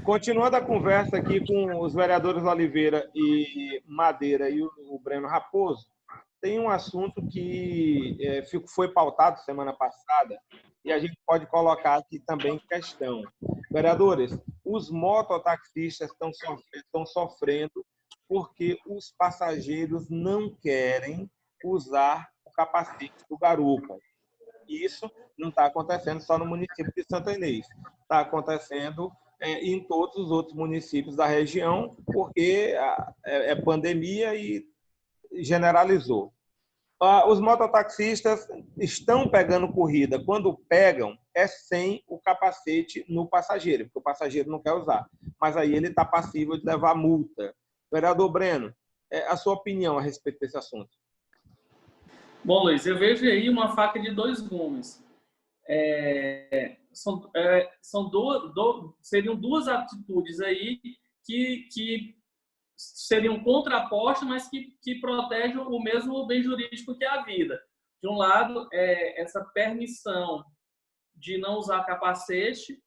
Continuando a conversa aqui com os vereadores Oliveira e Madeira e o Breno Raposo, tem um assunto que foi pautado semana passada e a gente pode colocar aqui também em questão. Vereadores, os mototaxistas estão sofrendo porque os passageiros não querem usar o capacete do garupa. Isso não está acontecendo só no município de Santa Inês, está acontecendo em todos os outros municípios da região, porque é pandemia e generalizou. Os mototaxistas estão pegando corrida. Quando pegam, é sem o capacete no passageiro, porque o passageiro não quer usar. Mas aí ele está passível de levar multa. Vereador Breno, a sua opinião a respeito desse assunto? Bom, Luiz, eu vejo aí uma faca de dois gumes. Seriam duas atitudes aí que seriam contrapostas, mas que protegem o mesmo bem jurídico que é a vida. De um lado, essa permissão de não usar capacete,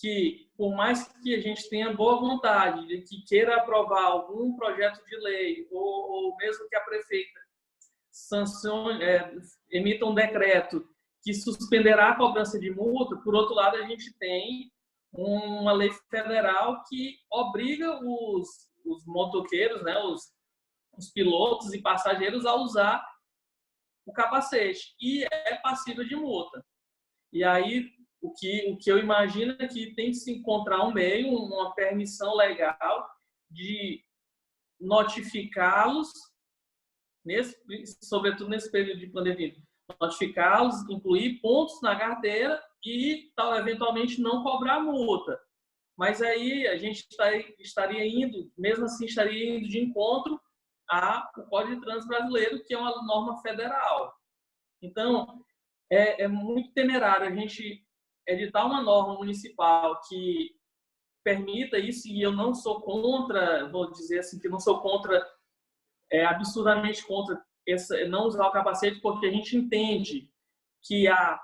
que por mais que a gente tenha boa vontade, de que queira aprovar algum projeto de lei, ou mesmo que a prefeita emita um decreto que suspenderá a cobrança de multa, por outro lado, a gente tem uma lei federal que obriga os motoqueiros, né, os pilotos e passageiros a usar o capacete e é passível de multa. E aí, o que eu imagino é que tem que se encontrar um meio, uma permissão legal de notificá-los, sobretudo nesse período de pandemia, notificá-los, incluir pontos na carteira e, eventualmente, não cobrar multa. Mas aí a gente estaria indo, mesmo assim, estaria indo de encontro ao Código de Trânsito Brasileiro, que é uma norma federal. Então, é muito temerário a gente editar uma norma municipal que permita isso, e eu não sou contra, vou dizer assim, que não sou contra, absurdamente contra não usar o capacete, porque a gente entende que há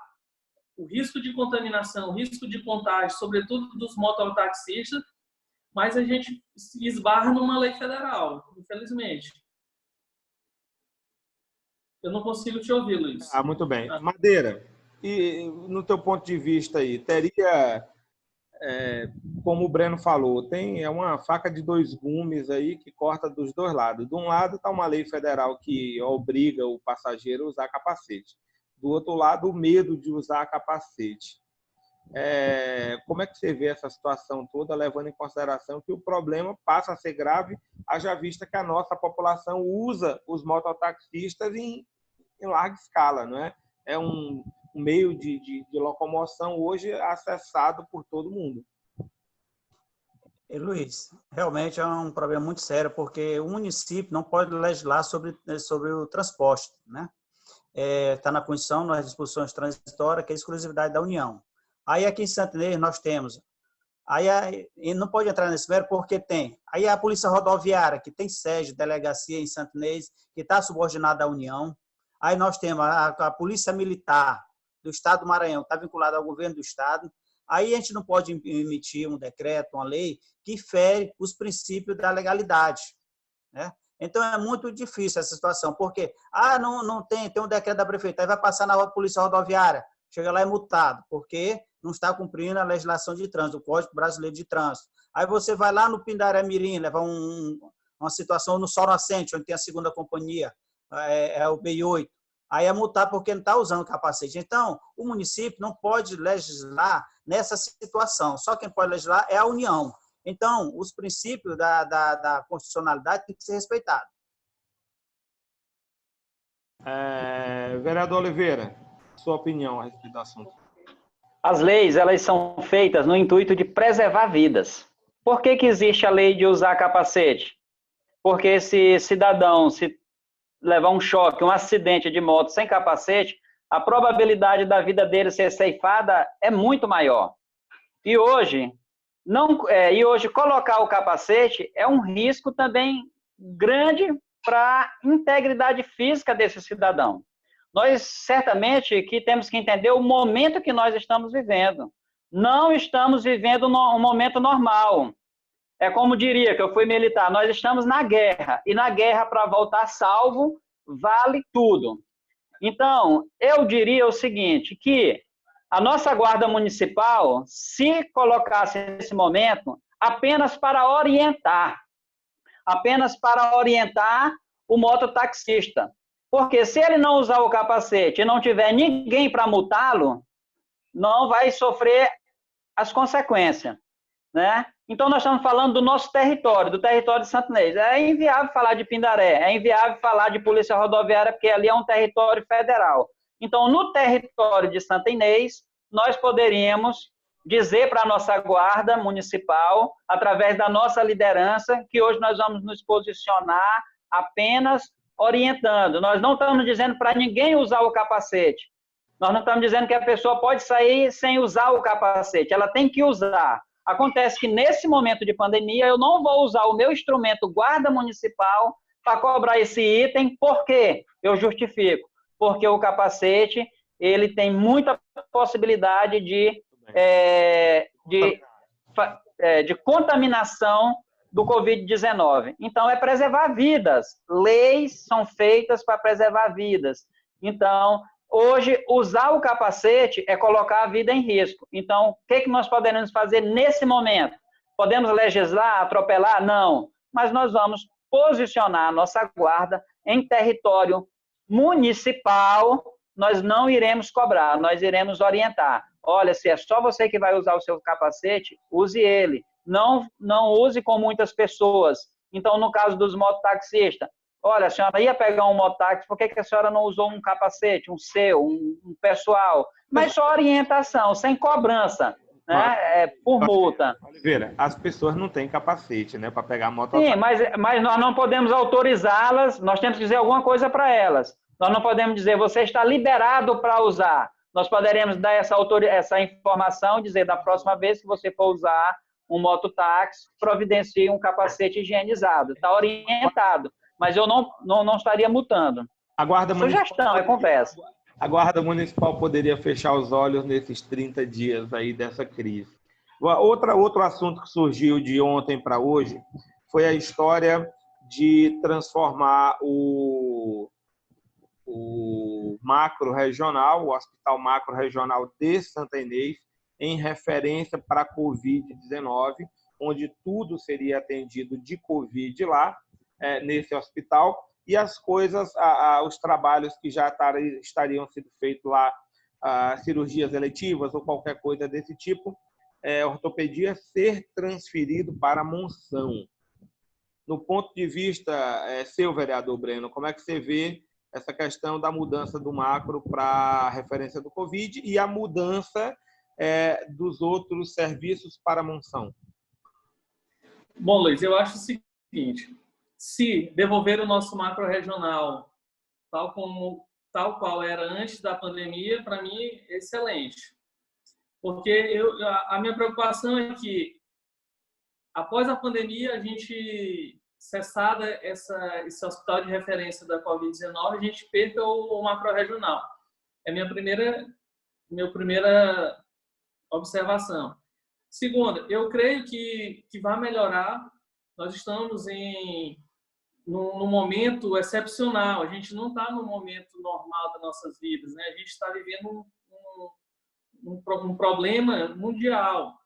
o risco de contaminação, o risco de contágio, sobretudo dos mototaxistas, mas a gente esbarra numa lei federal, infelizmente. Eu não consigo te ouvir, Luiz. Muito bem. Madeira, e no teu ponto de vista aí, teria, como o Breno falou, é uma faca de dois gumes aí que corta dos dois lados. De um lado está uma lei federal que obriga o passageiro a usar capacete. Do outro lado, o medo de usar capacete. Como é que você vê essa situação toda, levando em consideração que o problema passa a ser grave, haja vista que a nossa população usa os mototaxistas em larga escala, não é? É um meio de locomoção hoje acessado por todo mundo. Luiz, realmente é um problema muito sério, porque o município não pode legislar sobre o transporte, né? Está na Constituição, nas disposições transitórias, que é a exclusividade da União. Aí aqui em Santa Inês nós temos, e não pode entrar nesse mérito porque tem, aí a Polícia Rodoviária, que tem sede, delegacia em Santa Inês, que está subordinada à União. Aí nós temos a Polícia Militar do Estado do Maranhão, está vinculada ao governo do Estado. Aí a gente não pode emitir um decreto, uma lei, que fere os princípios da legalidade, né? Então é muito difícil essa situação, porque não tem um decreto da prefeitura, aí vai passar na Polícia Rodoviária, chega lá e é multado, porque não está cumprindo a legislação de trânsito, o Código Brasileiro de Trânsito. Aí você vai lá no Pindaré Mirim, levar uma situação no Sol Nascente, onde tem a segunda companhia, o BI-8, aí é multar porque não está usando capacete. Então, o município não pode legislar nessa situação, só quem pode legislar é a União. Então, os princípios da constitucionalidade têm que ser respeitados. Vereador Oliveira, sua opinião a respeito do assunto. As leis, elas são feitas no intuito de preservar vidas. Por que existe a lei de usar capacete? Porque esse cidadão, se levar um choque, um acidente de moto sem capacete, a probabilidade da vida dele ser ceifada é muito maior. E hoje colocar o capacete é um risco também grande para a integridade física desse cidadão. Nós certamente que temos que entender o momento que nós estamos vivendo. não estamos vivendo um momento normal. É como diria, que eu fui militar, nós estamos na guerra, e na guerra, para voltar salvo, vale tudo. Então, eu diria o seguinte, que a nossa guarda municipal, se colocasse nesse momento, apenas para orientar o mototaxista. Porque se ele não usar o capacete e não tiver ninguém para multá-lo, não vai sofrer as consequências, né? Então, nós estamos falando do nosso território, do território de Santo Inês. É inviável falar de Pindaré, é inviável falar de Polícia Rodoviária, porque ali é um território federal. Então, no território de Santo Inês, nós poderíamos dizer para a nossa guarda municipal, através da nossa liderança, que hoje nós vamos nos posicionar apenas orientando. Nós não estamos dizendo para ninguém usar o capacete. Nós não estamos dizendo que a pessoa pode sair sem usar o capacete. Ela tem que usar. Acontece que, nesse momento de pandemia, eu não vou usar o meu instrumento guarda municipal para cobrar esse item. Por quê? Eu justifico. Porque o capacete, ele tem muita possibilidade de contaminação do Covid-19. Então, é preservar vidas. Leis são feitas para preservar vidas. Então, hoje, usar o capacete é colocar a vida em risco. Então, o que nós podemos fazer nesse momento? Podemos legislar, atropelar? Não. Mas nós vamos posicionar a nossa guarda em território municipal. Nós não iremos cobrar, nós iremos orientar. Olha, se é só você que vai usar o seu capacete, use ele. Não use com muitas pessoas. Então, no caso dos mototaxistas, olha, a senhora ia pegar um mototáxi, por que a senhora não usou um capacete, um seu, um pessoal? Mas só orientação, sem cobrança, né? Por multa. Oliveira, as pessoas não têm capacete, né, para pegar mototáxi. Sim, mas nós não podemos autorizá-las, nós temos que dizer alguma coisa para elas. Nós não podemos dizer, você está liberado para usar. Nós poderemos dar essa informação, dizer, da próxima vez que você for usar um mototáxi, providencie um capacete higienizado. Está orientado. Mas eu não estaria multando. A Guarda Sugestão, é conversa. A Guarda Municipal poderia fechar os olhos nesses 30 dias aí dessa crise. Outro assunto que surgiu de ontem para hoje foi a história de transformar o macro-regional, o Hospital Macro-Regional de Santa Inês, em referência para a Covid-19, onde tudo seria atendido de Covid lá, nesse hospital, e as coisas, os trabalhos que já estariam sendo feitos lá, cirurgias eletivas ou qualquer coisa desse tipo, ortopedia, ser transferido para Monção. No ponto de vista seu, vereador Breno, como é que você vê essa questão da mudança do macro para a referência do Covid e a mudança dos outros serviços para Monção? Bom, Luiz, eu acho o seguinte: se devolver o nosso macro-regional tal qual era antes da pandemia, para mim, é excelente. Porque a minha preocupação é que, após a pandemia, a gente, cessada esse hospital de referência da Covid-19, a gente perca o macro-regional. É minha primeira observação. Segunda, eu creio que vai melhorar. Nós estamos num momento excepcional. A gente não está no momento normal das nossas vidas, né? A gente está vivendo um problema mundial.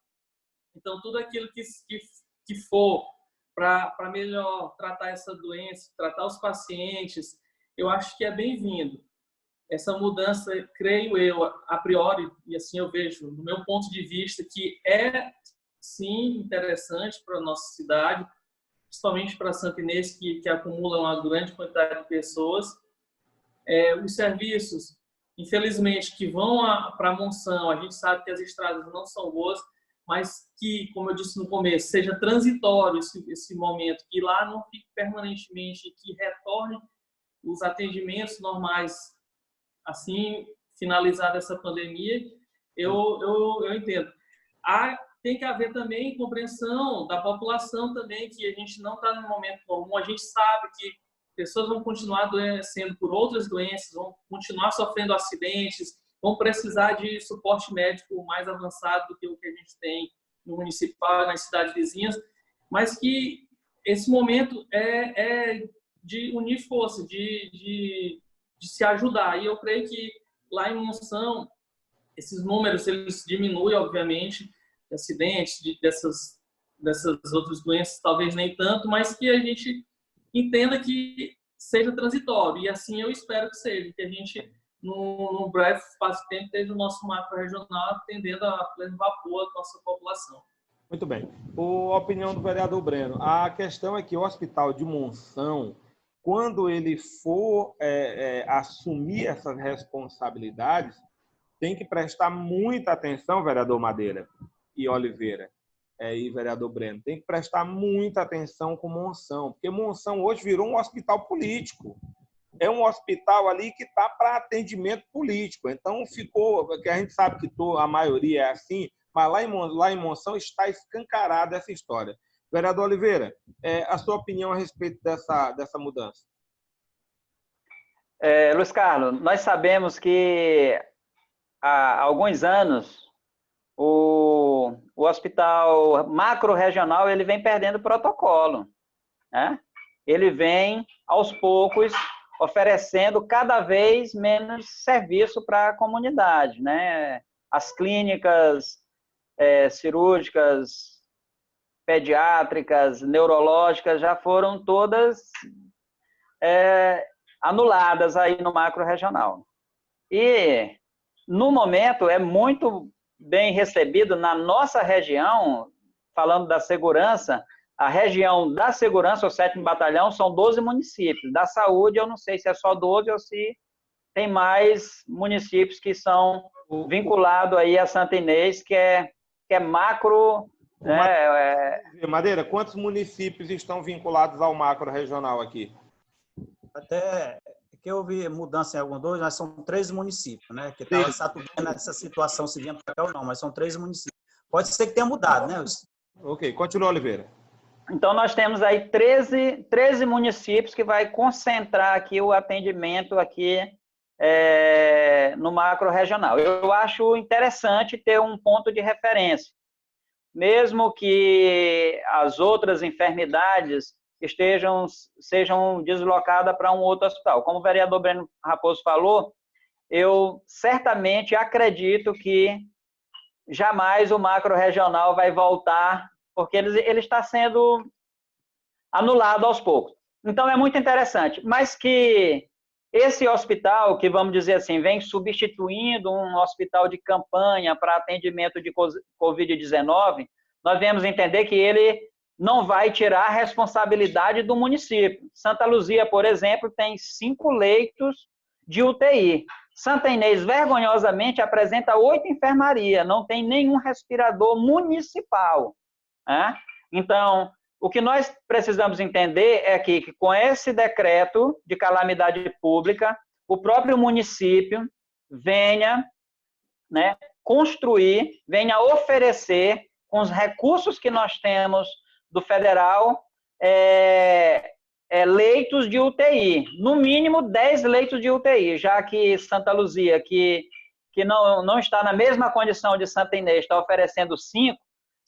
Então, tudo aquilo que for para melhor tratar essa doença, tratar os pacientes, eu acho que é bem-vindo. Essa mudança, creio eu, a priori, e assim eu vejo, do meu ponto de vista, que é, sim, interessante para a nossa cidade, principalmente para Santa Inês, que acumula uma grande quantidade de pessoas. Os serviços, infelizmente, que vão para a Monção, a gente sabe que as estradas não são boas, mas que, como eu disse no começo, seja transitório esse momento, que lá não fique permanentemente, que retorne os atendimentos normais, assim, finalizada essa pandemia, eu entendo. Tem que haver também compreensão da população também, que a gente não está no momento comum, a gente sabe que pessoas vão continuar adoecendo por outras doenças, vão continuar sofrendo acidentes, vão precisar de suporte médico mais avançado do que o que a gente tem no municipal e nas cidades vizinhas, mas que esse momento é de unir força, de se ajudar. E eu creio que lá em Monção, esses números eles diminuem, obviamente, de acidentes, dessas outras doenças, talvez nem tanto, mas que a gente entenda que seja transitório. E assim eu espero que seja, que a gente, num breve espaço de tempo, esteja o nosso macro-regional atendendo a pleno vapor a nossa população. Muito bem. A opinião do vereador Breno. A questão é que o Hospital de Monção, quando ele for assumir essas responsabilidades, tem que prestar muita atenção, vereador Madeira e Oliveira e vereador Breno, tem que prestar muita atenção com Monção, porque Monção hoje virou um hospital político. É um hospital ali que está para atendimento político. Então, ficou, que a gente sabe que a maioria é assim, mas lá em Monção está escancarada essa história. Vereador Oliveira, a sua opinião a respeito dessa mudança? Luiz Carlos, nós sabemos que há alguns anos o hospital macro-regional ele vem perdendo protocolo, né? Ele vem, aos poucos, oferecendo cada vez menos serviço para a comunidade, né? As clínicas cirúrgicas, pediátricas, neurológicas já foram todas anuladas aí no macro-regional. E, no momento, é muito bem recebido na nossa região, falando da segurança, a região da segurança, o 7º Batalhão, são 12 municípios. Da saúde, eu não sei se é só 12 ou se tem mais municípios que são vinculados aí a Santa Inês, que é macro... Madeira, quantos municípios estão vinculados ao macro regional aqui? Até que eu vi mudança em alguns dois, mas são 3 municípios, né? Que estava saturnando essa situação, se vinha para cá ou não, mas são 3 municípios. Pode ser que tenha mudado, né? Ok, continua, Oliveira. Então, nós temos aí 13 municípios que vai concentrar aqui o atendimento aqui no macro regional. Eu acho interessante ter um ponto de referência, mesmo que as outras enfermidades sejam deslocadas para um outro hospital. Como o vereador Breno Raposo falou, eu certamente acredito que jamais o macro-regional vai voltar, porque ele está sendo anulado aos poucos. Então, é muito interessante. Mas que esse hospital, que vamos dizer assim, vem substituindo um hospital de campanha para atendimento de Covid-19, nós devemos entender que ele não vai tirar a responsabilidade do município. Santa Luzia, por exemplo, tem 5 leitos de UTI. Santa Inês, vergonhosamente, apresenta 8 enfermarias, não tem nenhum respirador municipal, né? Então, o que nós precisamos entender é que com esse decreto de calamidade pública, o próprio município venha, né, construir, venha oferecer, com os recursos que nós temos do federal, leitos de UTI, no mínimo 10 leitos de UTI, já que Santa Luzia, que não está na mesma condição de Santa Inês, está oferecendo 5,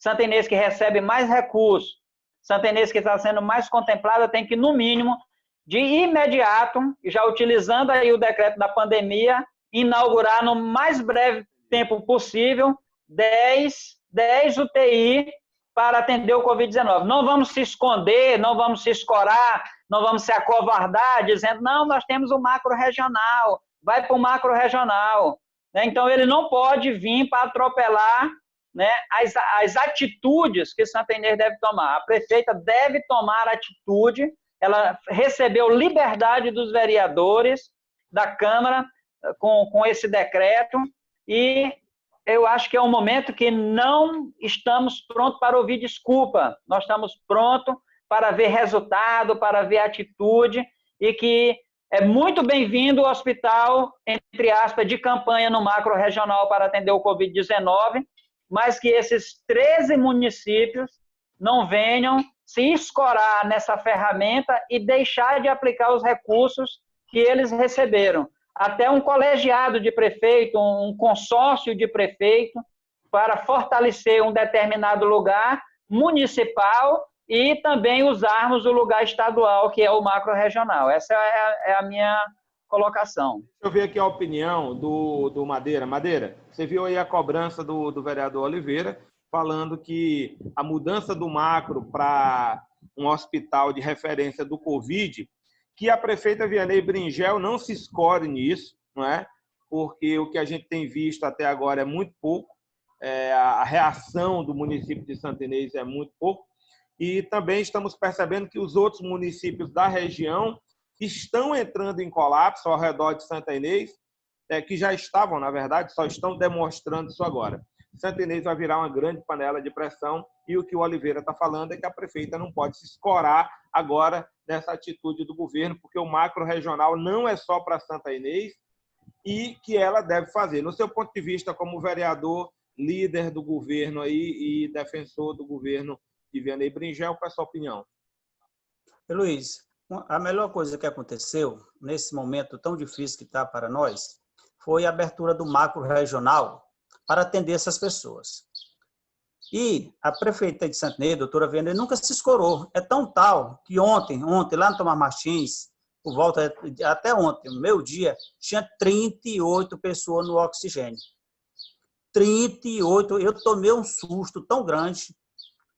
Santa Inês, que recebe mais recursos, Santa Inês, que está sendo mais contemplada, tem que, no mínimo, de imediato, já utilizando aí o decreto da pandemia, inaugurar no mais breve tempo possível 10 UTI para atender o Covid-19. Não vamos se esconder, não vamos se escorar, não vamos se acovardar, dizendo, não, nós temos o macro-regional, vai para o macro-regional. Então, ele não pode vir para atropelar, né, as atitudes que Santa Inês deve tomar. A prefeita deve tomar atitude, ela recebeu liberdade dos vereadores da Câmara com esse decreto, e eu acho que é um momento que não estamos prontos para ouvir desculpa. Nós estamos prontos para ver resultado, para ver atitude, e que é muito bem-vindo o hospital, entre aspas, de campanha no macro-regional para atender o Covid-19, mas que esses 13 municípios não venham se escorar nessa ferramenta e deixar de aplicar os recursos que eles receberam. até um colegiado de prefeito, um consórcio de prefeito, para fortalecer um determinado lugar municipal e também usarmos o lugar estadual, que é o macro-regional. Essa é a minha colocação. Deixa eu ver aqui a opinião do Madeira. Madeira, você viu aí a cobrança do vereador Oliveira, falando que a mudança do macro para um hospital de referência do Covid, que a prefeita Vianney Bringel não se escore nisso, não é? Porque o que a gente tem visto até agora é muito pouco, a reação do município de Santa Inês é muito pouco, e também estamos percebendo que os outros municípios da região estão entrando em colapso ao redor de Santa Inês, que já estavam, na verdade, só estão demonstrando isso agora. Santa Inês vai virar uma grande panela de pressão e o que o Oliveira está falando é que a prefeita não pode se escorar agora nessa atitude do governo, porque o macro-regional não é só para Santa Inês e que ela deve fazer. No seu ponto de vista, como vereador, líder do governo aí e defensor do governo de Vianney Bringel, qual é a sua opinião? Luiz, a melhor coisa que aconteceu nesse momento tão difícil que está para nós foi a abertura do macro-regional para atender essas pessoas. E a prefeita de Santa Inês, a doutora Vianney, nunca se escorou. É tão tal que ontem lá no Tomás Martins, por volta até ontem, meio-dia, tinha 38 pessoas no oxigênio. 38, eu tomei um susto tão grande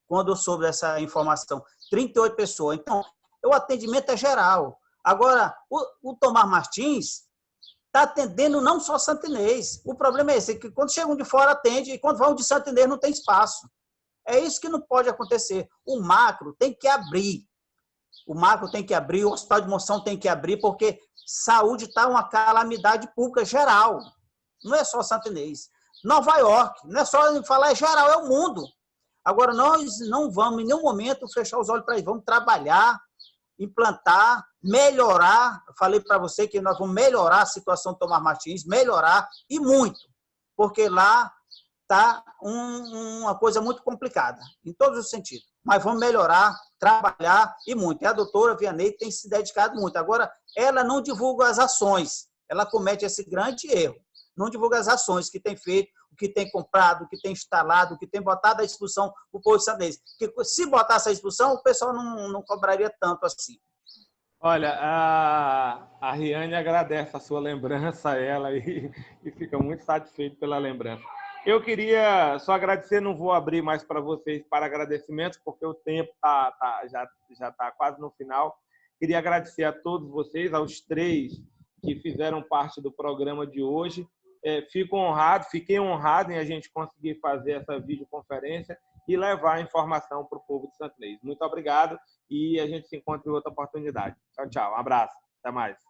quando eu soube dessa informação. 38 pessoas. Então, o atendimento é geral. Agora, o Tomás Martins está atendendo não só Santa Inês. O problema é esse, que quando chegam de fora atende, e quando vão de Santa Inês não tem espaço. É isso que não pode acontecer. O macro tem que abrir. O macro tem que abrir, o hospital de Monção tem que abrir, porque saúde está uma calamidade pública geral. Não é só Santa Inês. Nova York, não é só falar, é geral, é o mundo. Agora, nós não vamos, em nenhum momento, fechar os olhos para isso. Vamos trabalhar, implantar, melhorar. Eu falei para você que nós vamos melhorar a situação do Tomás Martins, melhorar, e muito, porque lá está uma coisa muito complicada, em todos os sentidos. Mas vamos melhorar, trabalhar, e muito. E a doutora Vianney tem se dedicado muito. Agora, ela não divulga as ações. Ela comete esse grande erro. Não divulga as ações que tem feito, o que tem comprado, o que tem instalado, o que tem botado à disposição para o povo de Santa Inês. Porque se botasse à disposição, o pessoal não cobraria tanto assim. Olha, a Riane agradece a sua lembrança a ela e fica muito satisfeito pela lembrança. Eu queria só agradecer, não vou abrir mais para vocês para agradecimentos, porque o tempo já está quase no final. Queria agradecer a todos vocês, aos 3 que fizeram parte do programa de hoje. Fiquei honrado em a gente conseguir fazer essa videoconferência e levar a informação para o povo de Santa Inês. Muito obrigado e a gente se encontra em outra oportunidade. Tchau, tchau. Um abraço. Até mais.